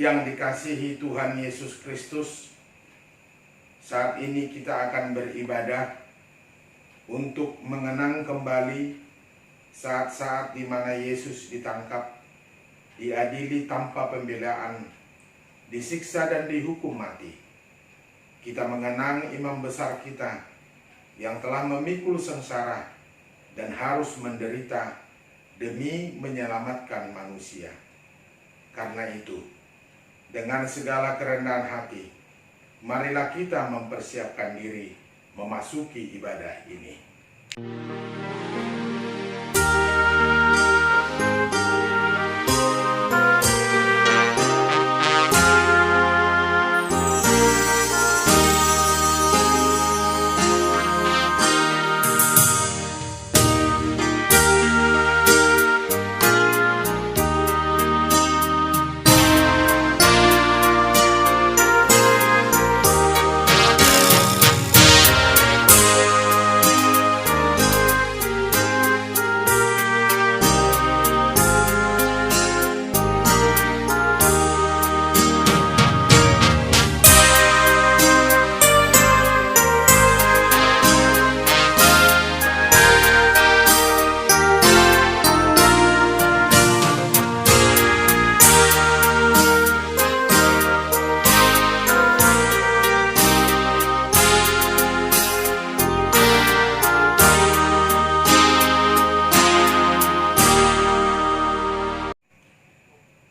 yang dikasihi Tuhan Yesus Kristus, saat ini kita akan beribadah untuk mengenang kembali saat-saat di mana Yesus ditangkap, diadili tanpa pembelaan, disiksa dan dihukum mati. Kita mengenang imam besar kita yang telah memikul sengsara dan harus menderita demi menyelamatkan manusia. Karena itu, dengan segala kerendahan hati, marilah kita mempersiapkan diri memasuki ibadah ini.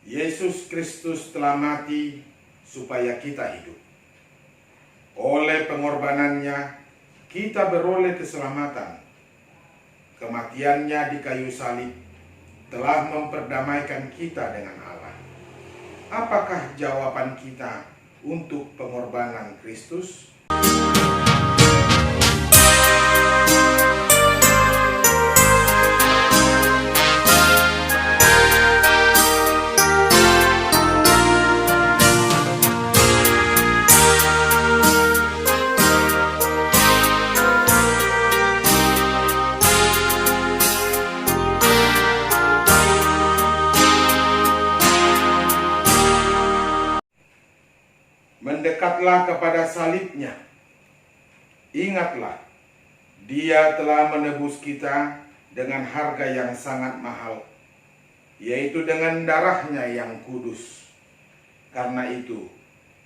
Yesus Kristus telah mati supaya kita hidup. Oleh pengorbanannya, kita beroleh keselamatan. Kematiannya di kayu salib telah memperdamaikan kita dengan Allah. Apakah jawaban kita untuk pengorbanan Kristus? Mendekatlah kepada salibnya. Ingatlah, Dia telah menebus kita dengan harga yang sangat mahal, yaitu dengan darahnya yang kudus. Karena itu,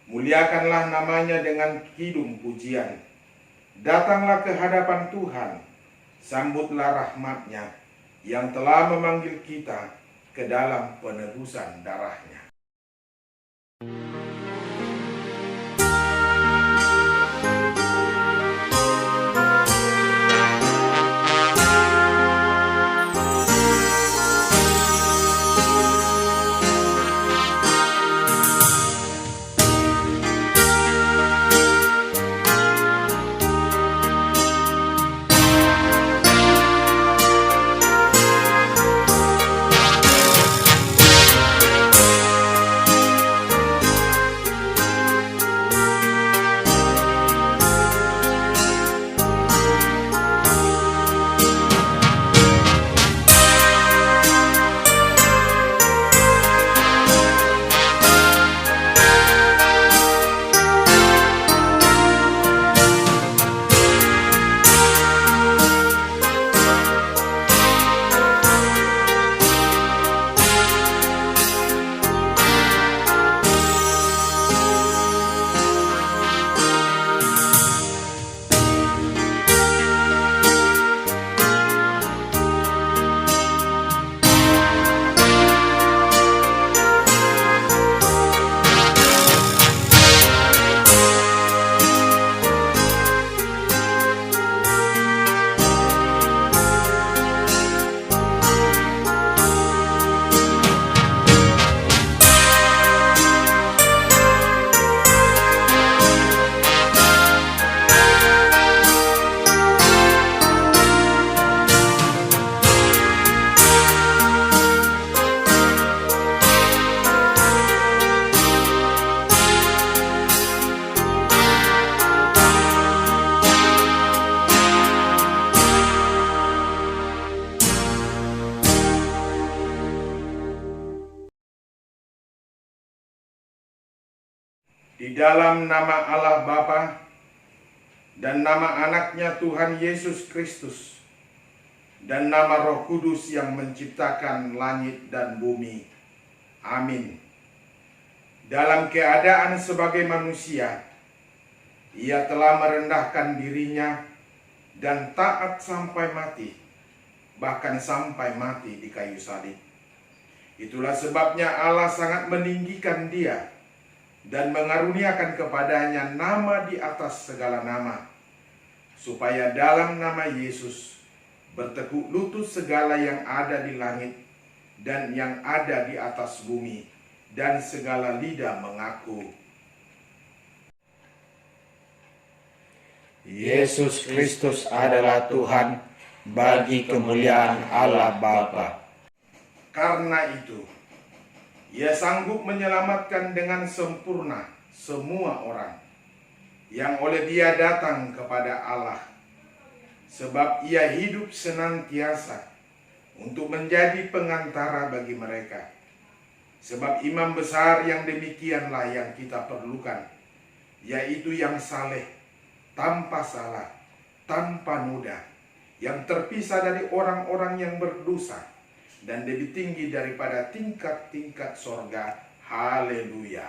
muliakanlah namanya dengan kidung pujian. Datanglah ke hadapan Tuhan, sambutlah rahmat-Nya yang telah memanggil kita ke dalam penebusan darah-Nya. Di dalam nama Allah Bapa dan nama anaknya Tuhan Yesus Kristus dan nama Roh Kudus yang menciptakan langit dan bumi. Amin. Dalam keadaan sebagai manusia, ia telah merendahkan dirinya dan taat sampai mati, bahkan sampai mati di kayu salib. Itulah sebabnya Allah sangat meninggikan dia dan mengaruniakan kepadanya nama di atas segala nama, supaya dalam nama Yesus bertekuk lutut segala yang ada di langit dan yang ada di atas bumi, dan segala lidah mengaku Yesus Kristus adalah Tuhan, bagi kemuliaan Allah Bapa. Karena itu, Ia sanggup menyelamatkan dengan sempurna semua orang yang oleh Dia datang kepada Allah, sebab Ia hidup senantiasa untuk menjadi pengantara bagi mereka. Sebab imam besar yang demikianlah yang kita perlukan, yaitu yang saleh, tanpa salah, tanpa noda, yang terpisah dari orang-orang yang berdosa, dan lebih tinggi daripada tingkat-tingkat sorga. Haleluya.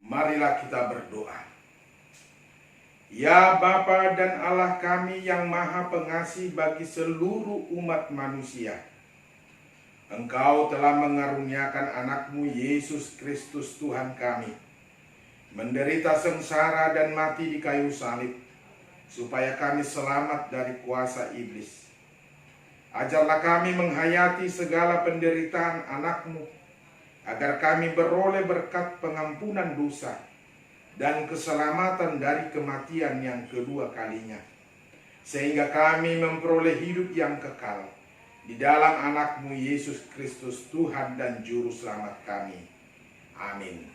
Marilah kita berdoa. Ya Bapa dan Allah kami yang Maha Pengasih bagi seluruh umat manusia, Engkau telah mengaruniakan anakmu Yesus Kristus Tuhan kami, menderita sengsara dan mati di kayu salib, supaya kami selamat dari kuasa iblis. Ajarlah kami menghayati segala penderitaan anakmu, agar kami beroleh berkat pengampunan dosa dan keselamatan dari kematian yang kedua kalinya, sehingga kami memperoleh hidup yang kekal di dalam anakmu Yesus Kristus Tuhan dan Juru Selamat kami. Amin.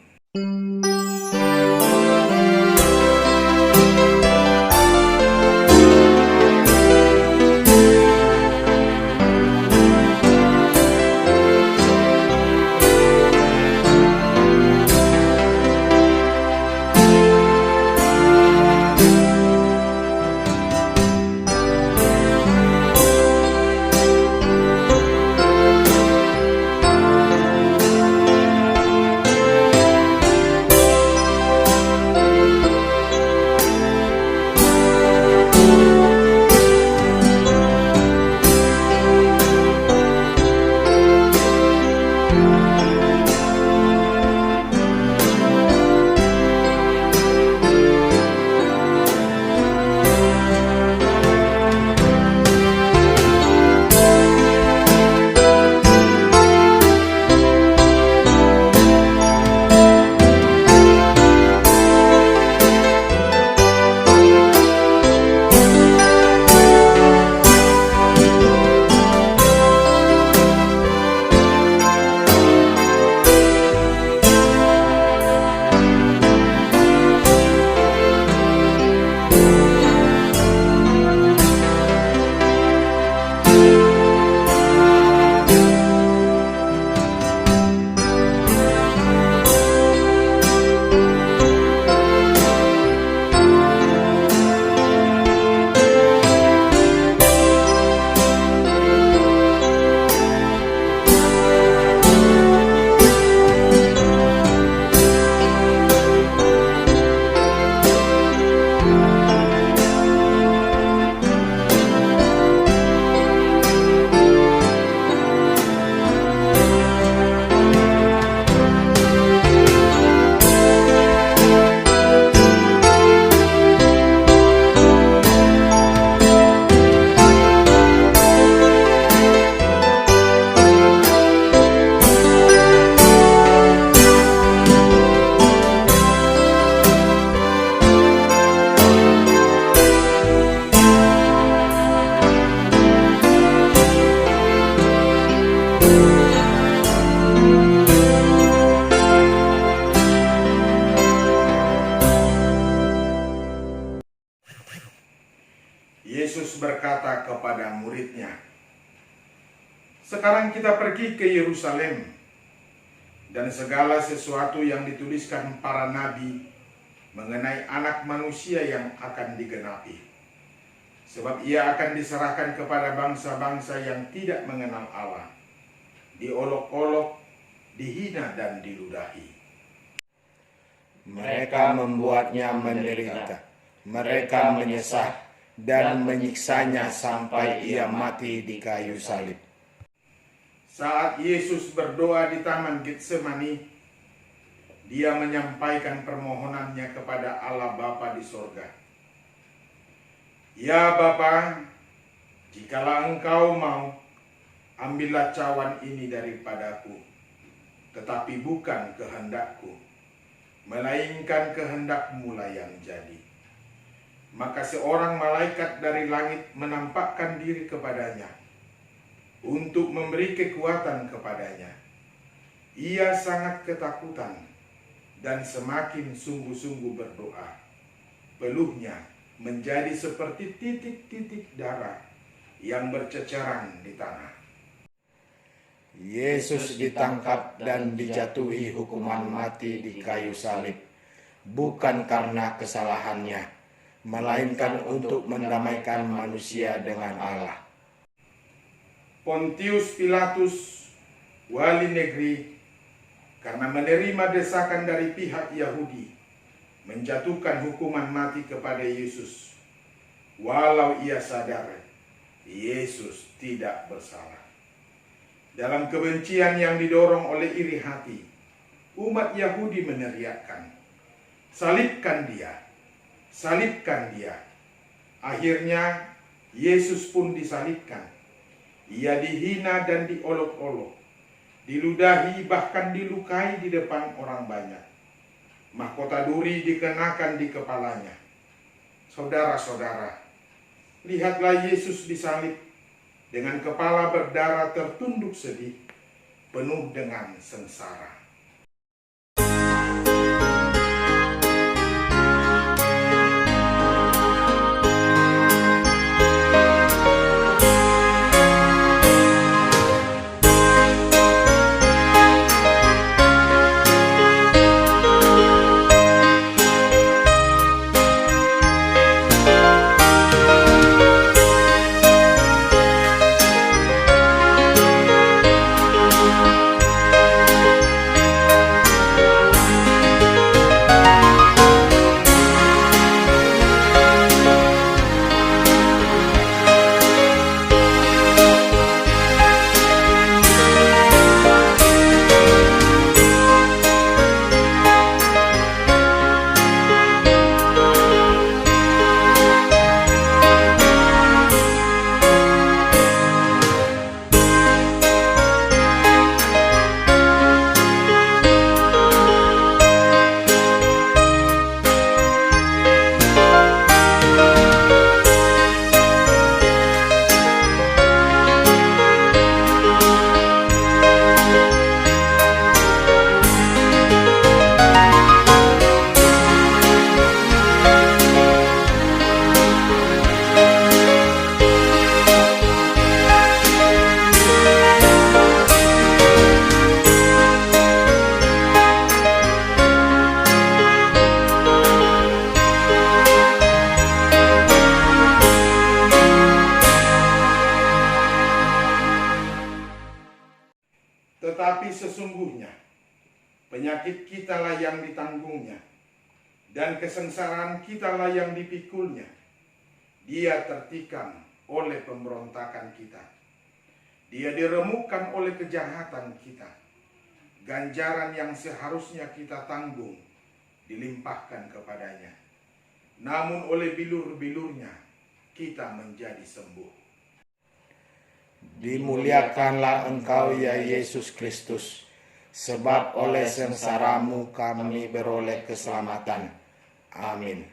berkata kepada muridnya, "Sekarang kita pergi ke Yerusalem, dan segala sesuatu yang dituliskan para nabi mengenai Anak Manusia yang akan digenapi. Sebab ia akan diserahkan kepada bangsa-bangsa yang tidak mengenal Allah, diolok-olok, dihina dan diludahi. Mereka membuatnya menderita, mereka menyesah dan menyiksanya sampai ia mati di kayu salib." Saat Yesus berdoa di Taman Getsemani, dia menyampaikan permohonannya kepada Allah Bapa di sorga. "Ya Bapa, jikalau Engkau mau, ambillah cawan ini daripadaku. Tetapi bukan kehendakku, melainkan kehendak-Mu lah yang jadi." Maka seorang malaikat dari langit menampakkan diri kepadanya untuk memberi kekuatan kepadanya. Ia sangat ketakutan dan semakin sungguh-sungguh berdoa. Peluhnya menjadi seperti titik-titik darah yang berceceran di tanah. Yesus ditangkap dan dijatuhi hukuman mati di kayu salib, bukan karena kesalahannya, melainkan untuk mendamaikan manusia dengan Allah. Pontius Pilatus, wali negeri, karena menerima desakan dari pihak Yahudi, menjatuhkan hukuman mati kepada Yesus, walau ia sadar Yesus tidak bersalah. Dalam kebencian yang didorong oleh iri hati, umat Yahudi meneriakkan, "Salibkan dia! Salibkan dia!" Akhirnya Yesus pun disalibkan. Ia dihina dan diolok-olok, diludahi, bahkan dilukai di depan orang banyak. Mahkota duri dikenakan di kepalanya. Saudara-saudara, lihatlah Yesus disalib dengan kepala berdarah tertunduk sedih, penuh dengan sengsara. Tetapi sesungguhnya penyakit kitalah yang ditanggungnya, dan kesengsaraan kitalah yang dipikulnya. Dia tertikam oleh pemberontakan kita, dia diremukkan oleh kejahatan kita. Ganjaran yang seharusnya kita tanggung dilimpahkan kepadanya, namun oleh bilur-bilurnya kita menjadi sembuh. Dimuliakanlah Engkau ya Yesus Kristus, sebab oleh sengsaramu kami beroleh keselamatan. Amin.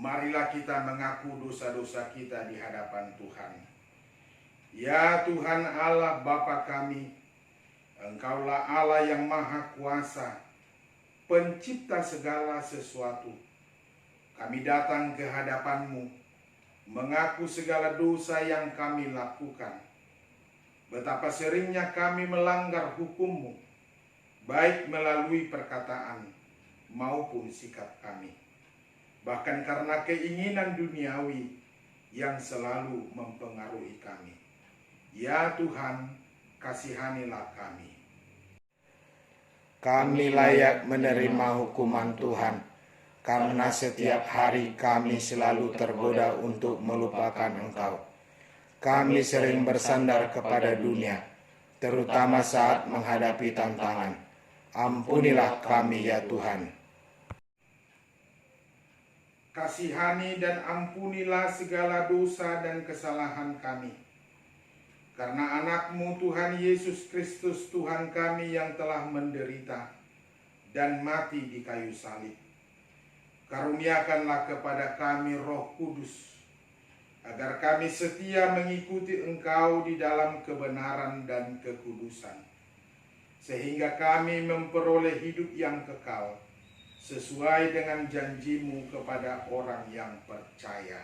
marilah kita mengaku dosa-dosa kita di hadapan Tuhan. Ya Tuhan Allah Bapa kami, Engkaulah Allah yang Maha Kuasa, Pencipta segala sesuatu. Kami datang ke hadapan-Mu, mengaku segala dosa yang kami lakukan. Betapa seringnya kami melanggar hukum-Mu, baik melalui perkataan maupun sikap kami. Bahkan karena keinginan duniawi yang selalu mempengaruhi kami. Ya Tuhan, kasihanilah kami. Kami layak menerima hukuman Tuhan, karena setiap hari kami selalu tergoda untuk melupakan Engkau. Kami sering bersandar kepada dunia, terutama saat menghadapi tantangan. Ampunilah kami ya Tuhan. Kasihani dan ampunilah segala dosa dan kesalahan kami. Karena anak-Mu Tuhan Yesus Kristus Tuhan kami yang telah menderita dan mati di kayu salib. Karuniakanlah kepada kami Roh Kudus, agar kami setia mengikuti Engkau di dalam kebenaran dan kekudusan, sehingga kami memperoleh hidup yang kekal, sesuai dengan janji-Mu kepada orang yang percaya.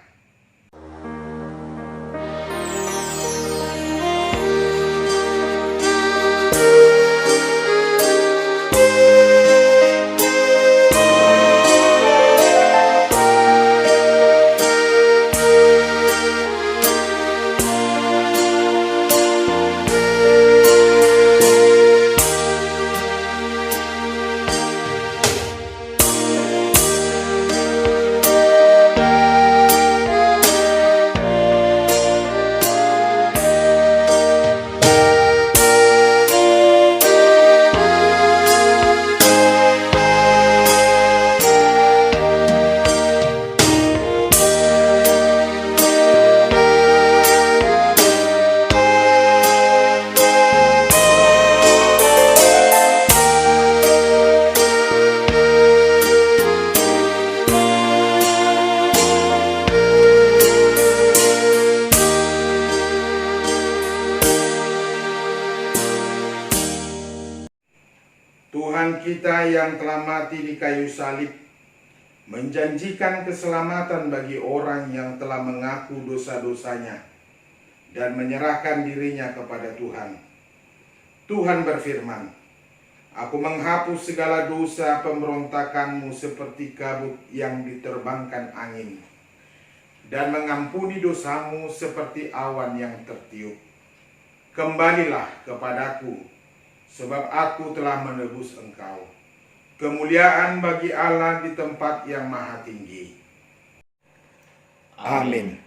Tuhan kita yang telah mati di kayu salib menjanjikan keselamatan bagi orang yang telah mengaku dosa-dosanya dan menyerahkan dirinya kepada Tuhan. Tuhan berfirman, "Aku menghapus segala dosa pemberontakanmu seperti kabut yang diterbangkan angin, dan mengampuni dosamu seperti awan yang tertiup. Kembalilah kepadaku, sebab aku telah menebus engkau." Kemuliaan bagi Allah di tempat yang maha tinggi. Amin.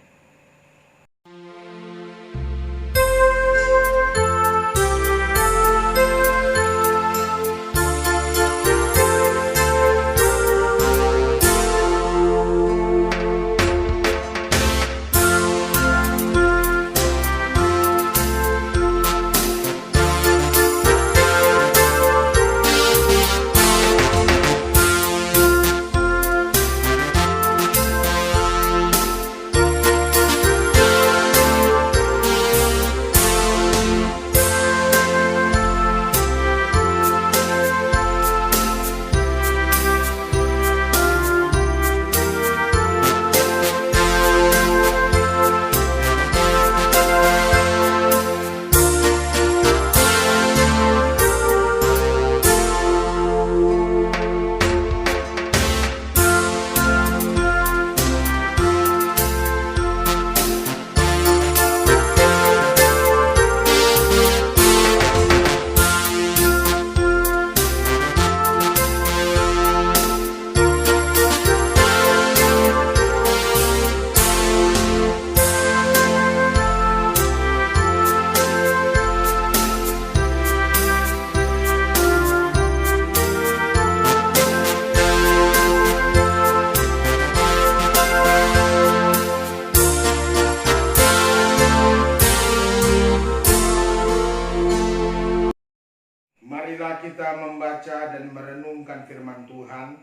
Marilah kita membaca dan merenungkan firman Tuhan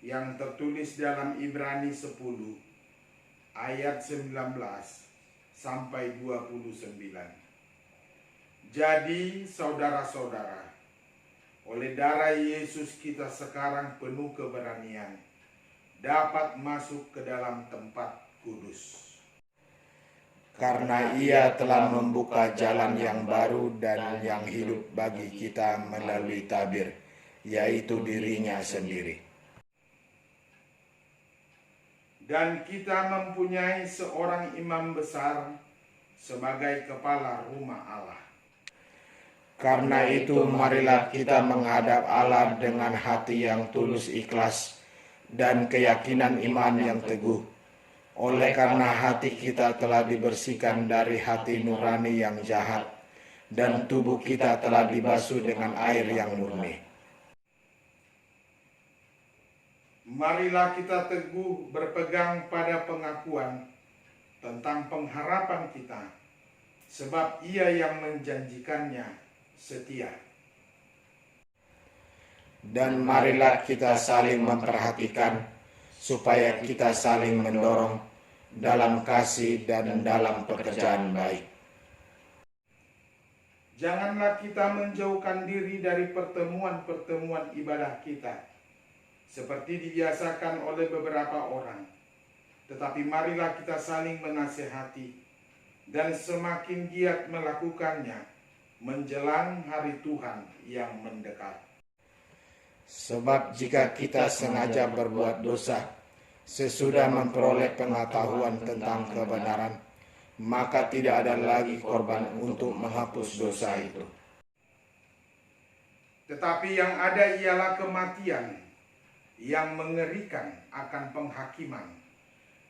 yang tertulis dalam Ibrani 10 ayat 19 sampai 29. Jadi saudara-saudara, oleh darah Yesus kita sekarang penuh keberanian dapat masuk ke dalam tempat kudus. Karena Ia telah membuka jalan yang baru dan yang hidup bagi kita melalui tabir, yaitu dirinya sendiri. Dan kita mempunyai seorang imam besar sebagai kepala rumah Allah. Karena itu marilah kita menghadap Allah dengan hati yang tulus ikhlas dan keyakinan iman yang teguh. Oleh karena hati kita telah dibersihkan dari hati nurani yang jahat dan tubuh kita telah dibasuh dengan air yang murni. Marilah kita teguh berpegang pada pengakuan tentang pengharapan kita, sebab Ia yang menjanjikannya setia. Dan marilah kita saling memperhatikan, supaya kita saling mendorong dalam kasih dan dalam pekerjaan baik. Janganlah kita menjauhkan diri dari pertemuan-pertemuan ibadah kita, seperti dibiasakan oleh beberapa orang. Tetapi marilah kita saling menasihati, dan semakin giat melakukannya menjelang hari Tuhan yang mendekat. Sebab jika kita sengaja berbuat dosa, sesudah memperoleh pengetahuan tentang kebenaran, maka tidak ada lagi korban untuk menghapus dosa itu. Tetapi yang ada ialah kematian yang mengerikan akan penghakiman,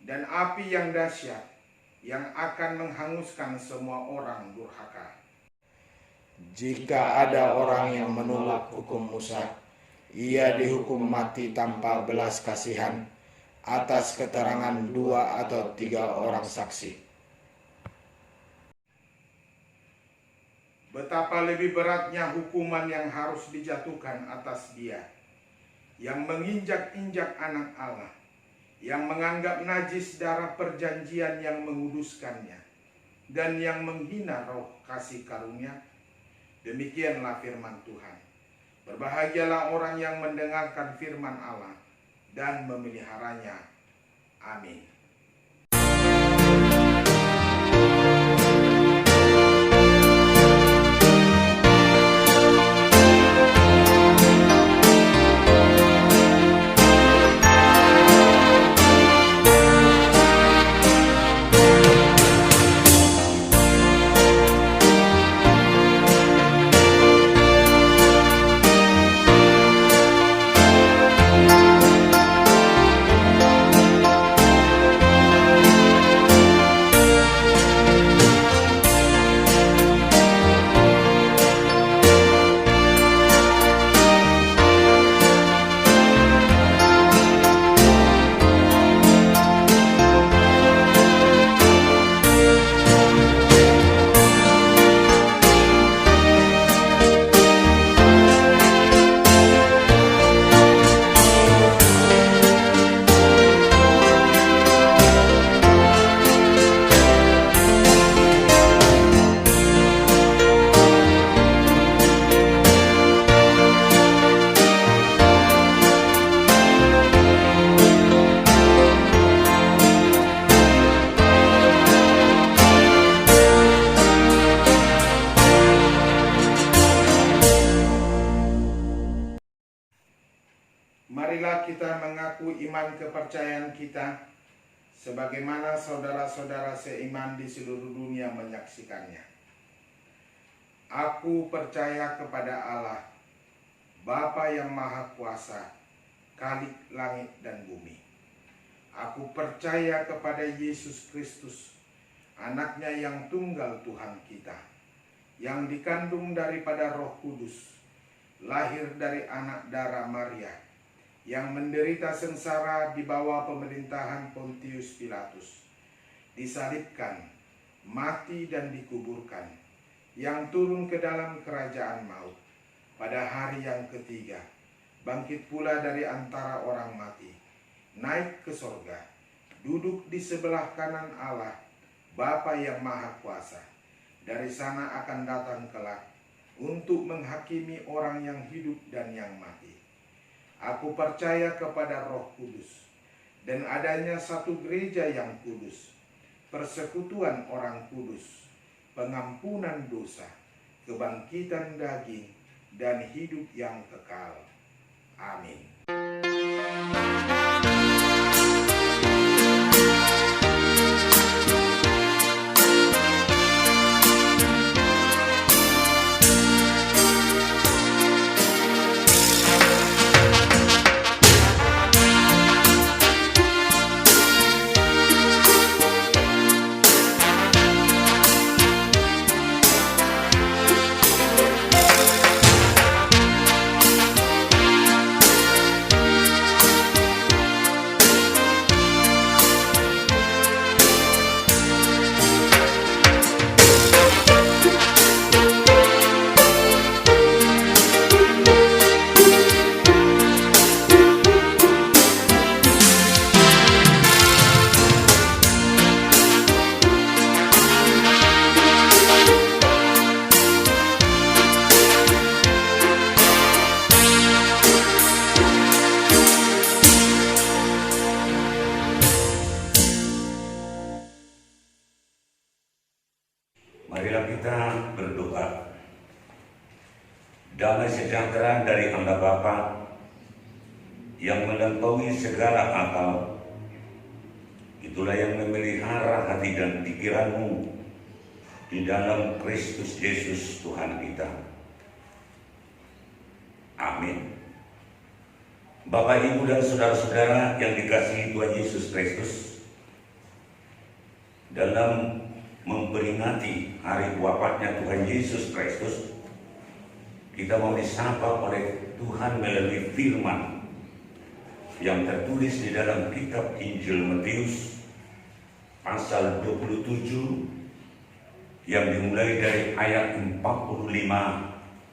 dan api yang dahsyat yang akan menghanguskan semua orang durhaka. Jika ada orang yang menolak hukum Musa, ia dihukum mati tanpa belas kasihan atas keterangan 2 atau 3 orang saksi. Betapa lebih beratnya hukuman yang harus dijatuhkan atas dia yang menginjak-injak anak Allah, yang menganggap najis darah perjanjian yang menguduskannya, dan yang menghina roh kasih karunia. Demikianlah firman Tuhan. Berbahagialah orang yang mendengarkan firman Allah dan memeliharanya. Amin. Marilah kita mengaku iman kepercayaan kita, sebagaimana saudara-saudara seiman di seluruh dunia menyaksikannya. Aku percaya kepada Allah, Bapa yang Maha Kuasa, Khalik langit dan bumi. Aku percaya kepada Yesus Kristus, anaknya yang tunggal Tuhan kita, yang dikandung daripada Roh Kudus, lahir dari anak darah Maria, yang menderita sengsara di bawah pemerintahan Pontius Pilatus, disalibkan, mati dan dikuburkan, yang turun ke dalam kerajaan maut pada hari yang ketiga, bangkit pula dari antara orang mati, naik ke sorga, duduk di sebelah kanan Allah, Bapa yang Maha Kuasa. Dari sana akan datang kelak untuk menghakimi orang yang hidup dan yang mati. Aku percaya kepada Roh Kudus dan adanya satu gereja yang kudus, persekutuan orang kudus, pengampunan dosa, kebangkitan daging, dan hidup yang kekal. Amin. Marilah kita berdoa. Damai sejahtera dari Allah Bapa yang melampaui segala akal, itulah yang memelihara hati dan pikiranmu di dalam Kristus Yesus Tuhan kita. Amin. Bapak, Ibu, dan saudara-saudara yang dikasihi Tuhan Yesus Kristus, dalam memperingati hari wafatnya Tuhan Yesus Kristus, kita mau disapa oleh Tuhan melalui firman yang tertulis di dalam kitab Injil Matius pasal 27 yang dimulai dari ayat 45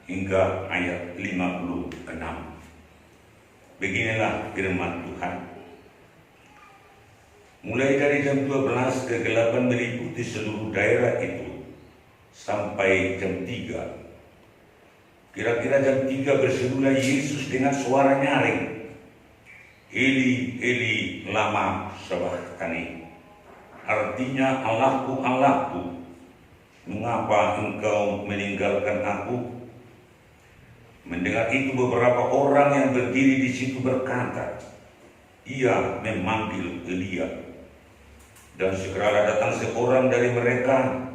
hingga ayat 56. Beginilah firman Tuhan. Mulai dari jam 12 kegelapan meliputi seluruh daerah itu sampai jam 3. Kira-kira jam 3 berserulah Yesus dengan suara nyaring, Eli, Eli, lama sabachthani. Artinya, Allahku, Allahku, mengapa engkau meninggalkan aku? Mendengar itu beberapa orang yang berdiri di situ berkata, ia memanggil Elia. Dan segera datang seorang dari mereka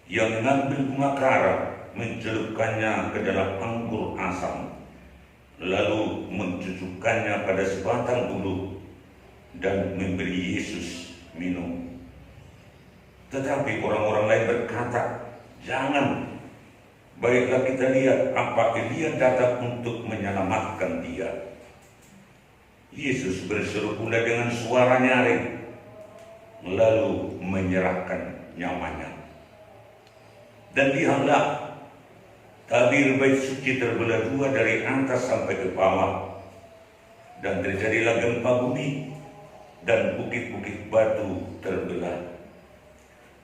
yang mengambil bunga kara, mencelupkannya ke dalam anggur asam, lalu mencucukkannya pada sebatang bulu dan memberi Yesus minum. Tetapi orang-orang lain berkata, jangan, baiklah kita lihat apa Elia datang untuk menyelamatkan dia. Yesus berseru pula dengan suara nyaring, lalu menyerahkan nyawanya. Dan lihatlah, tabir bait suci terbelah dua dari atas sampai ke bawah, dan terjadilah gempa bumi, dan bukit-bukit batu terbelah,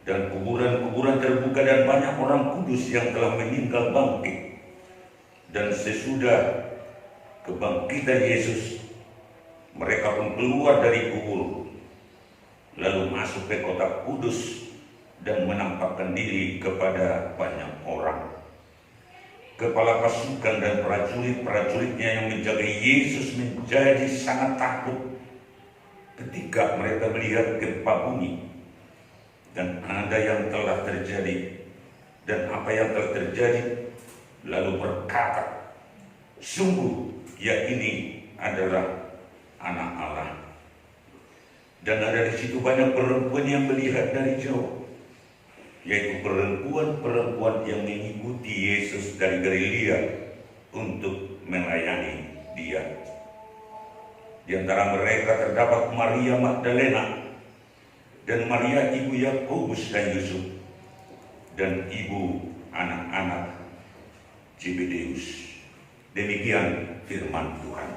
dan kuburan-kuburan terbuka, dan banyak orang kudus yang telah meninggal bangkit. Dan sesudah kebangkitan Yesus, mereka pun keluar dari kubur, lalu masuk ke kota kudus dan menampakkan diri kepada banyak orang. Kepala pasukan dan prajurit-prajuritnya yang menjaga Yesus menjadi sangat takut ketika mereka melihat gempa bumi dan ada yang telah terjadi dan apa yang telah terjadi, lalu berkata, sungguh ya ini adalah Anak Allah. Dan ada di situ banyak perempuan yang melihat dari jauh, yaitu perempuan-perempuan yang mengikuti Yesus dari Galilea untuk melayani dia. Di antara mereka terdapat Maria Magdalena dan Maria ibu Yakobus dan Yusuf dan ibu anak-anak Zebedeus. Demikian firman Tuhan.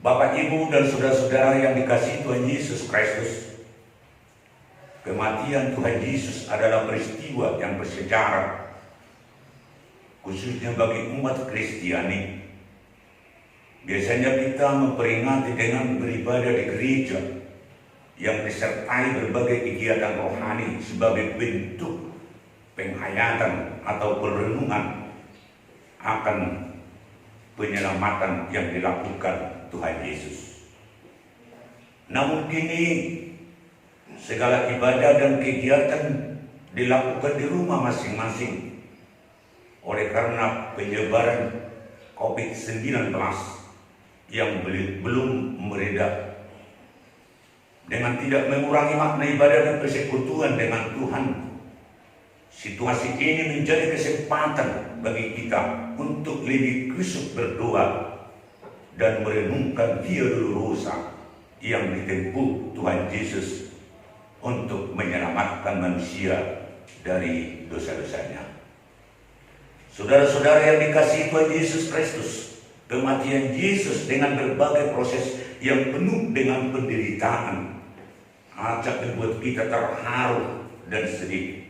Bapak, Ibu, dan saudara-saudara yang dikasihi Tuhan Yesus Kristus, kematian Tuhan Yesus adalah peristiwa yang bersejarah, khususnya bagi umat Kristiani. Biasanya kita memperingati dengan beribadah di gereja yang disertai berbagai kegiatan rohani sebagai bentuk penghayatan atau perenungan akan penyelamatan yang dilakukan Tuhan Yesus. Namun kini segala ibadah dan kegiatan dilakukan di rumah masing-masing oleh karena penyebaran COVID-19 yang belum mereda. Dengan tidak mengurangi makna ibadah dan persekutuan dengan Tuhan, situasi ini menjadi kesempatan bagi kita untuk lebih kusuk berdoa dan merenungkan Via Dolorosa yang ditempuh Tuhan Yesus untuk menyelamatkan manusia dari dosa-dosanya. Saudara-saudara yang dikasihi Tuhan Yesus Kristus, kematian Yesus dengan berbagai proses yang penuh dengan penderitaan acap membuat kita terharu dan sedih.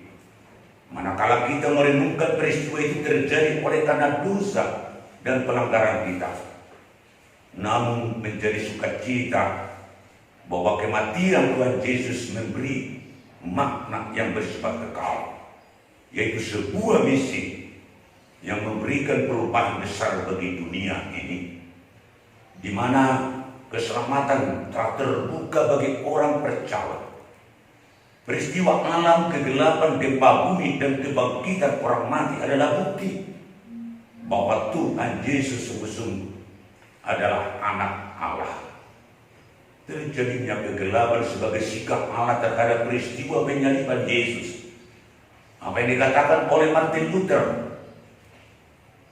Manakala kita merenungkan peristiwa itu terjadi oleh karena dosa dan pelanggaran kita, namun menjadi sukacita bahwa kematian Tuhan Yesus memberi makna yang bersifat kekal, yaitu sebuah misi yang memberikan perubahan besar bagi dunia ini, di mana keselamatan telah terbuka bagi orang percaya. Peristiwa alam, kegelapan, gempa bumi, dan kebangkitan orang mati adalah bukti bahwa Tuhan Yesus sungguh-sungguh adalah anak Allah. Terjadinya kegelapan sebagai sikap Allah terhadap peristiwa penyaliban Yesus. Apa yang dikatakan oleh Martin Luther,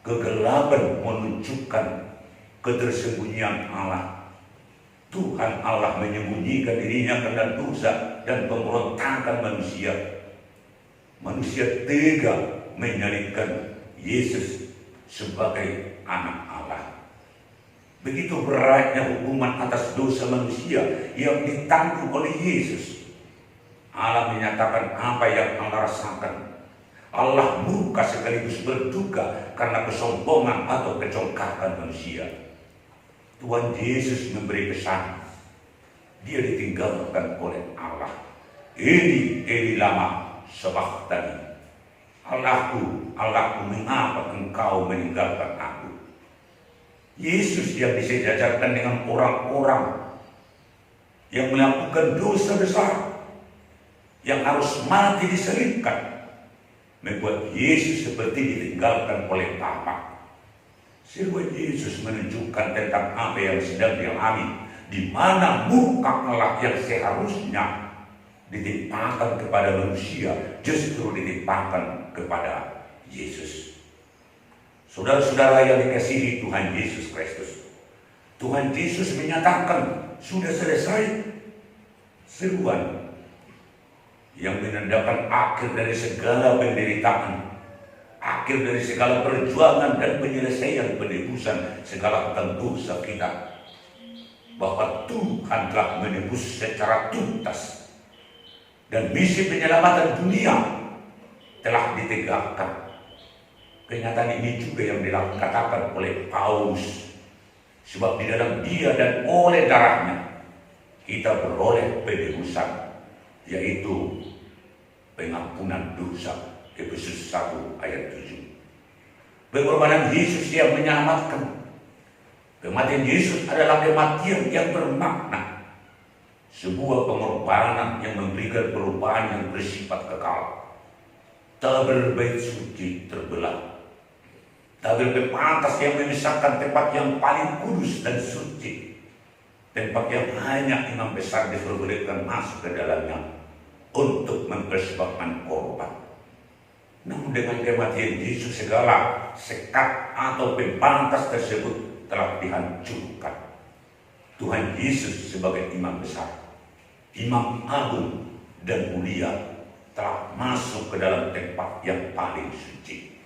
kegelapan menunjukkan ketersembunyian Allah. Tuhan Allah menyembunyikan dirinya karena dosa dan pemberontakan manusia. Manusia tega menyalibkan Yesus sebagai anak Allah. Begitu beratnya hukuman atas dosa manusia yang ditanggung oleh Yesus. Allah menyatakan apa yang Allah rasakan. Allah murka sekaligus berduka karena kesombongan atau kecongkakan manusia. Tuhan Yesus memberi pesan. Dia ditinggalkan oleh Allah. Eli, Eli lama sabachthani. Allahku, Allahku, mengapa engkau meninggalkan aku? Yesus yang disejajarkan dengan orang-orang yang melakukan dosa besar, yang harus mati disalibkan, membuat Yesus seperti ditinggalkan oleh Bapa. Sebuah Yesus menunjukkan tentang apa yang sedang dialami, di mana murka Allah yang seharusnya ditimpakan kepada manusia justru ditimpakan kepada Yesus. Saudara-saudara yang dikasihi Tuhan Yesus Kristus, Tuhan Yesus menyatakan sudah selesai seruan yang menandakan akhir dari segala penderitaan, akhir dari segala perjuangan dan penyelesaian penebusan segala hutang dosa kita, bahwa Tuhan telah menebus secara tuntas dan misi penyelamatan dunia telah ditegakkan. Kenyataan ini juga yang dikatakan oleh Paulus, sebab di dalam Dia dan oleh darahnya kita beroleh penebusan, yaitu pengampunan dosa. Efesus 1 ayat 7. Pengorbanan Yesus yang menyelamatkan. Kematian Yesus adalah kematian yang bermakna. Sebuah pengorbanan yang memberikan perubahan yang bersifat kekal. Tabir bait suci terbelah. Tabir pantas yang memisahkan tempat yang paling kudus dan suci. Tempat yang hanya imam besar diperbolehkan masuk ke dalamnya untuk mempersembahkan korban. Namun dengan kematian Yesus segala sekat atau pempantas tersebut telah dihancurkan. Tuhan Yesus sebagai imam besar, imam agung dan mulia telah masuk ke dalam tempat yang paling suci.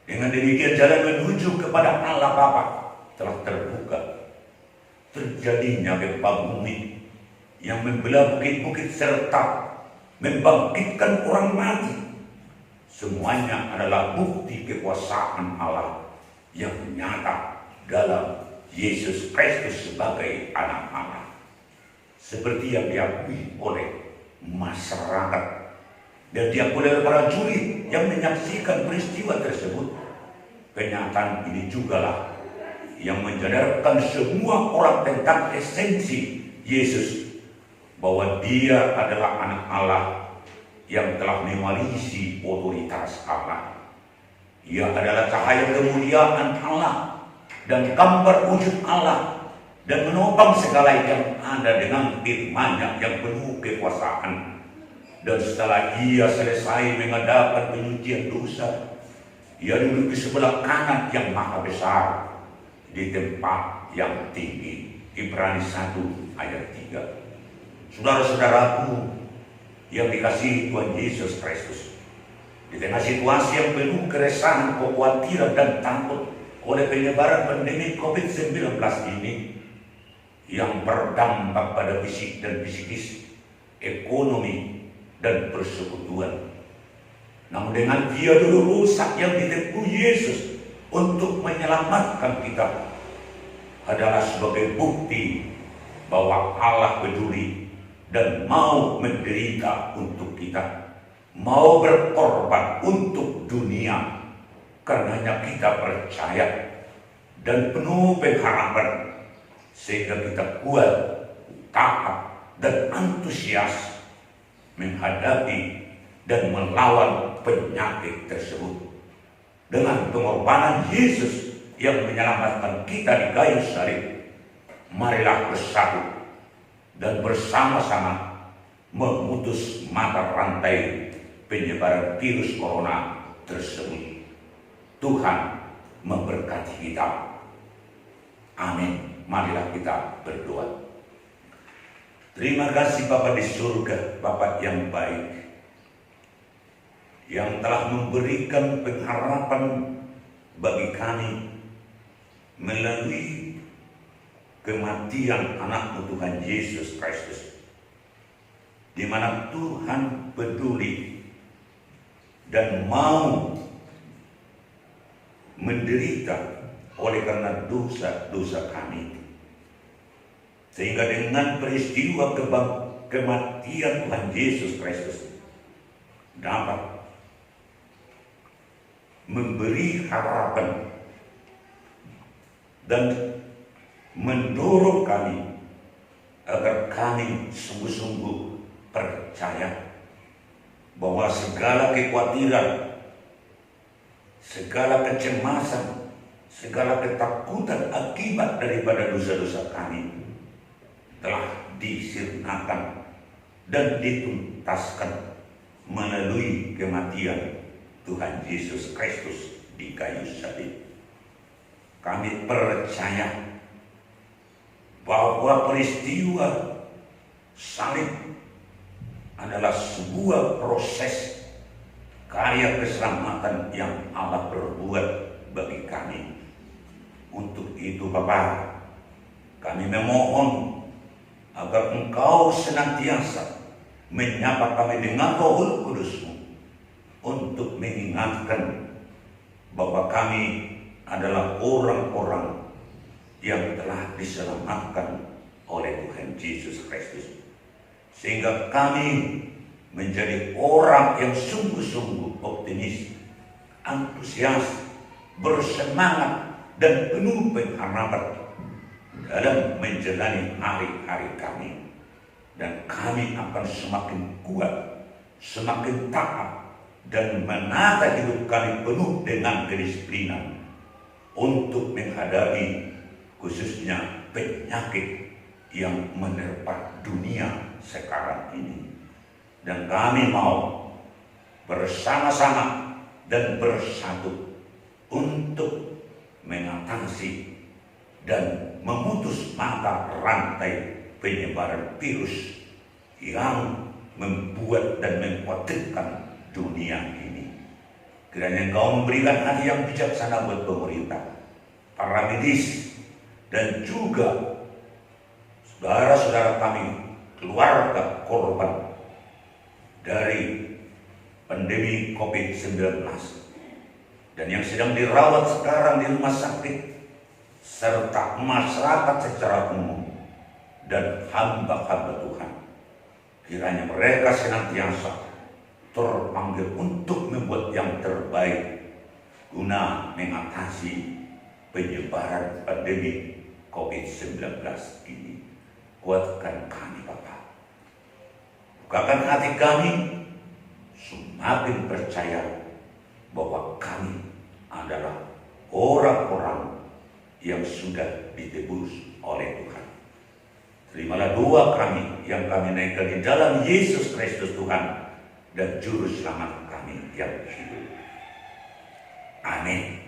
Dengan demikian jalan menuju kepada Allah Bapa telah terbuka. Terjadinya gempa bumi yang membelah bukit-bukit serta membangkitkan orang mati. Semuanya adalah bukti kekuasaan Allah yang nyata dalam Yesus Kristus sebagai anak Allah. Seperti yang diakui oleh masyarakat dan diakui oleh para juri yang menyaksikan peristiwa tersebut. Kenyataan ini jugalah yang menyadarkan semua orang tentang esensi Yesus, bahwa Dia adalah anak Allah yang telah mewarisi otoritas Allah. Ia adalah cahaya kemuliaan Allah dan gambar wujud Allah, dan menopang segala yang ada dengan firman-Nya yang penuh kekuasaan. Dan setelah Ia selesai mengadakan penyucian dosa, Ia duduk di sebelah kanan yang maha besar di tempat yang tinggi. Ibrani 1 ayat 3. Saudara-saudaraku yang dikasihi Tuhan Yesus Kristus, di tengah situasi yang penuh keresahan, kekhawatiran dan takut oleh penyebaran pandemi COVID-19 ini yang berdampak pada fisik dan psikis, ekonomi dan persekutuan. Namun dengan Dia dulu rusak yang ditempuh Yesus untuk menyelamatkan kita adalah sebagai bukti bahwa Allah peduli dan mau menderita untuk kita, mau berkorban untuk dunia. Karenanya kita percaya dan penuh pengharapan, sehingga kita kuat, taat, dan antusias menghadapi dan melawan penyakit tersebut. Dengan pengorbanan Yesus yang menyelamatkan kita di kayu salib, marilah bersatu dan bersama-sama memutus mata rantai penyebaran virus corona tersebut. Tuhan memberkati kita. Amin. Marilah kita berdoa. Terima kasih Bapa di surga, Bapa yang baik, yang telah memberikan pengharapan bagi kami melalui kematian anak-Mu Tuhan Yesus Kristus, di mana Tuhan peduli dan mau menderita oleh karena dosa-dosa kami, sehingga dengan peristiwa kematian Tuhan Yesus Kristus dapat memberi harapan dan mendorong kami agar kami sungguh-sungguh percaya bahwa segala kekhawatiran, segala kecemasan, segala ketakutan akibat daripada dosa-dosa kami telah disirnakan dan dituntaskan melalui kematian Tuhan Yesus Kristus di kayu salib. Kami percaya bahwa peristiwa salib adalah sebuah proses karya keselamatan yang Allah perbuat bagi kami. Untuk itu Bapa, kami memohon agar Engkau senantiasa menyapa kami dengan Roh Kudus-Mu untuk mengingatkan bahwa kami adalah orang-orang yang telah diselamatkan oleh Tuhan Yesus Kristus, sehingga kami menjadi orang yang sungguh-sungguh optimis, antusias, bersemangat, dan penuh pengharapan dalam menjalani hari-hari kami. Dan kami akan semakin kuat, semakin taat, dan menata hidup kami penuh dengan kedisiplinan untuk menghadapi khususnya penyakit yang menerpa dunia sekarang ini. Dan kami mau bersama-sama dan bersatu untuk mengatasi dan memutus mata rantai penyebaran virus yang membuat dan mengkhawatirkan dunia ini. Kiranya Engkau memberikan hati yang bijaksana buat pemerintah, para medis, dan juga saudara-saudara kami, keluarga korban dari pandemi COVID-19 dan yang sedang dirawat sekarang di rumah sakit, serta masyarakat secara umum dan hamba-hamba Tuhan. Kiranya mereka senantiasa terpanggil untuk membuat yang terbaik guna mengatasi penyebaran pandemi COVID-19 ini. Kuatkan kami, Bapa. Bukakan hati kami semakin percaya bahwa kami adalah orang-orang yang sudah ditebus oleh Tuhan. Terimalah doa kami yang kami naikkan di dalam Yesus Kristus Tuhan dan Juru Selamat kami yang hidup. Amin.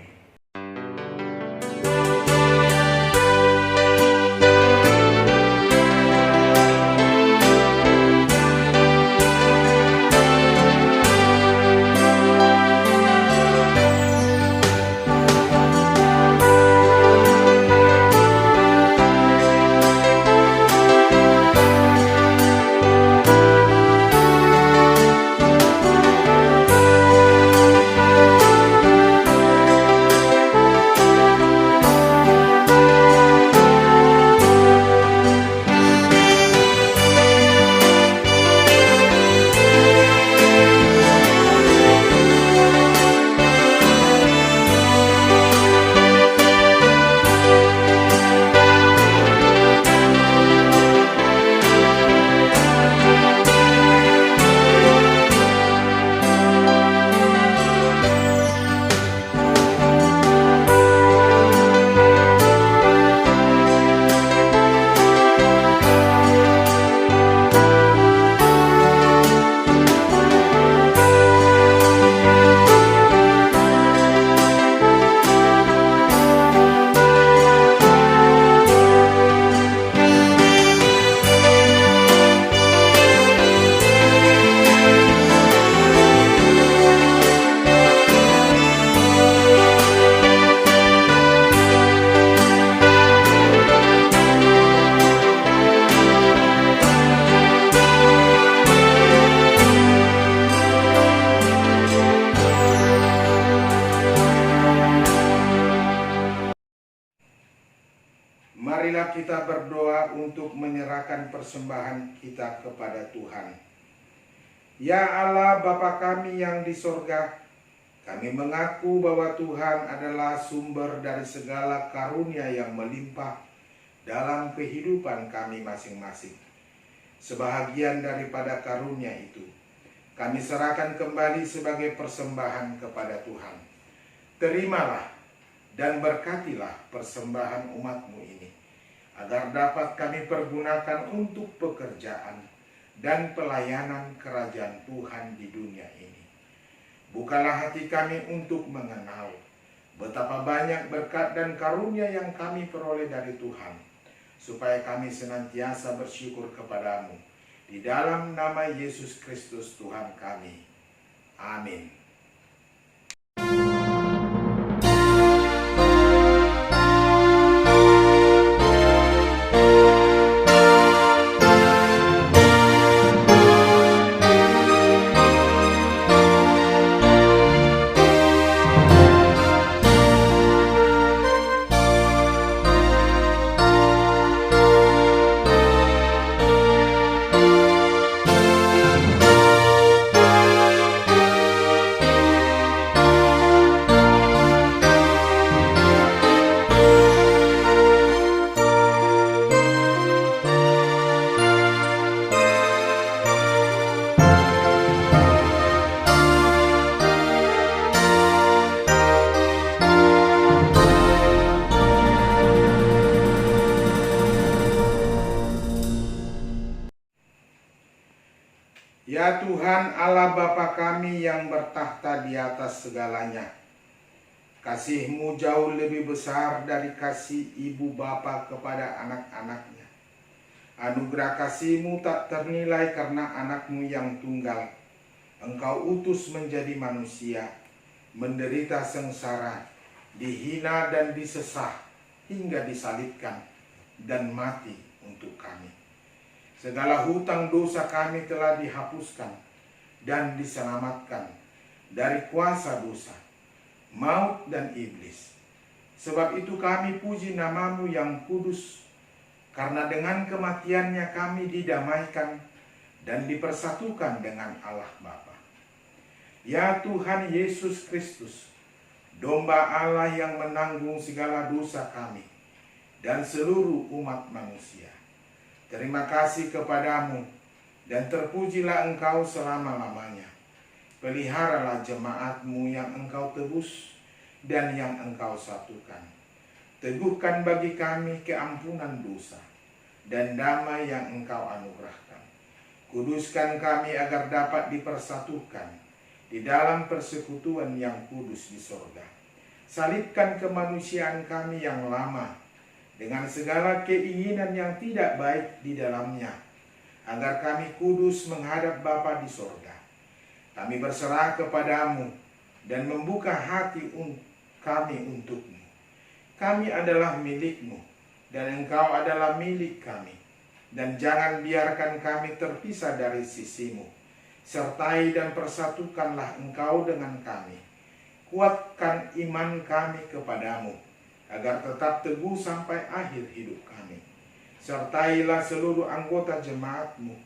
Marilah kita berdoa untuk menyerahkan persembahan kita kepada Tuhan. Ya Allah Bapa kami yang di sorga, kami mengaku bahwa Tuhan adalah sumber dari segala karunia yang melimpah dalam kehidupan kami masing-masing. Sebahagian daripada karunia itu, kami serahkan kembali sebagai persembahan kepada Tuhan. Terimalah dan berkatilah persembahan umat-Mu ini, agar dapat kami pergunakan untuk pekerjaan dan pelayanan kerajaan Tuhan di dunia ini. Bukalah hati kami untuk mengenal betapa banyak berkat dan karunia yang kami peroleh dari Tuhan, supaya kami senantiasa bersyukur kepadamu. Di dalam nama Yesus Kristus Tuhan kami. Amin. Ya Tuhan Allah Bapa kami yang bertahta di atas segalanya, kasih-Mu jauh lebih besar dari kasih ibu bapa kepada anak-anaknya. Anugerah kasih-Mu tak ternilai karena anak-Mu yang tunggal Engkau utus menjadi manusia, menderita sengsara, dihina dan disesah, hingga disalibkan dan mati untuk kami. Segala hutang dosa kami telah dihapuskan dan diselamatkan dari kuasa dosa, maut dan iblis. Sebab itu kami puji nama-Mu yang kudus, karena dengan kematiannya kami didamaikan dan dipersatukan dengan Allah Bapa. Ya Tuhan Yesus Kristus, domba Allah yang menanggung segala dosa kami dan seluruh umat manusia. Terima kasih kepadamu dan terpujilah Engkau selama-lamanya. Peliharalah jemaat-Mu yang Engkau tebus dan yang Engkau satukan. Teguhkan bagi kami keampunan dosa dan damai yang Engkau anugerahkan. Kuduskan kami agar dapat dipersatukan di dalam persekutuan yang kudus di sorga. Salibkan kemanusiaan kami yang lama dengan segala keinginan yang tidak baik di dalamnya, agar kami kudus menghadap Bapa di sorga. Kami berserah kepadamu dan membuka hati kami untukmu. Kami adalah milikmu dan Engkau adalah milik kami. Dan jangan biarkan kami terpisah dari sisimu. Sertai dan persatukanlah Engkau dengan kami. Kuatkan iman kami kepadamu, agar tetap teguh sampai akhir hidup kami. Sertailah seluruh anggota jemaat-Mu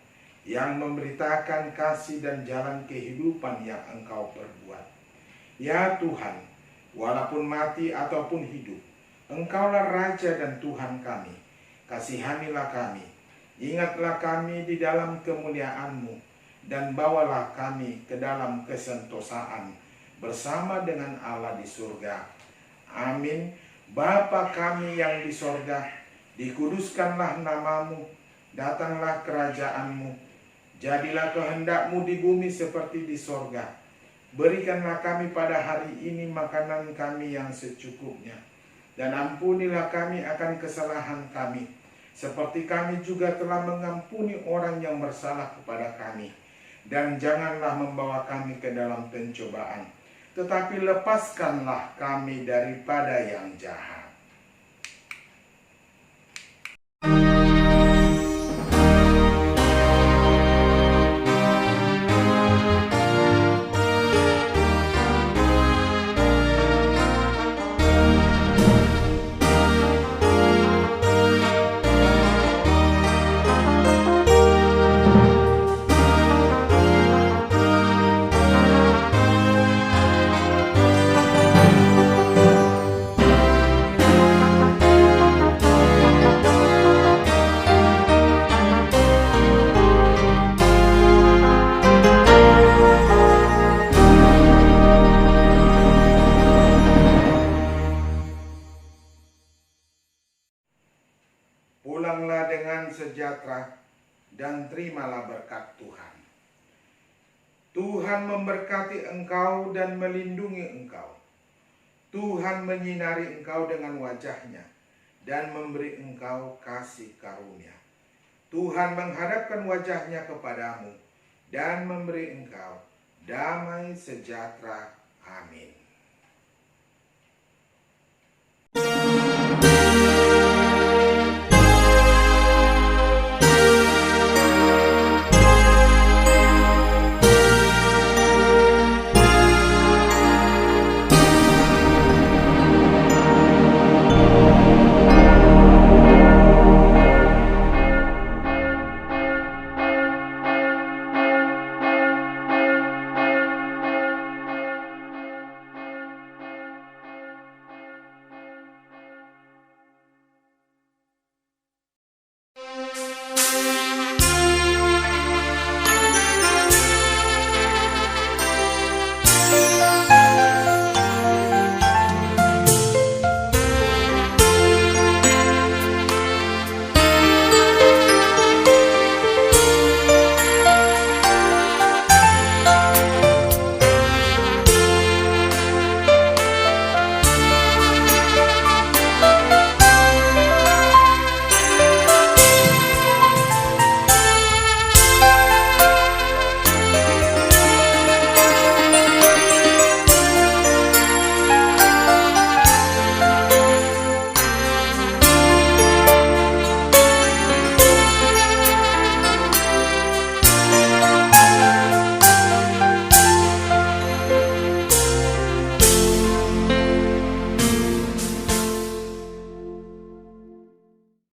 yang memberitakan kasih dan jalan kehidupan yang Engkau perbuat. Ya Tuhan, walaupun mati ataupun hidup, Engkaulah Raja dan Tuhan kami. Kasihanilah kami, ingatlah kami di dalam kemuliaan-Mu, dan bawalah kami ke dalam kesentosaan bersama dengan Allah di surga. Amin. Bapa kami yang di sorga, dikuduskanlah nama-Mu, datanglah kerajaan-Mu, jadilah kehendak-Mu di bumi seperti di sorga. Berikanlah kami pada hari ini makanan kami yang secukupnya, dan ampunilah kami akan kesalahan kami, seperti kami juga telah mengampuni orang yang bersalah kepada kami. Dan janganlah membawa kami ke dalam pencobaan, tetapi lepaskanlah kami daripada yang jahat. Pulanglah dengan sejahtera dan terimalah berkat Tuhan. Tuhan memberkati engkau dan melindungi engkau. Tuhan menyinari engkau dengan wajah-Nya dan memberi engkau kasih karunia. Tuhan menghadapkan wajah-Nya kepadamu dan memberi engkau damai sejahtera. Amin.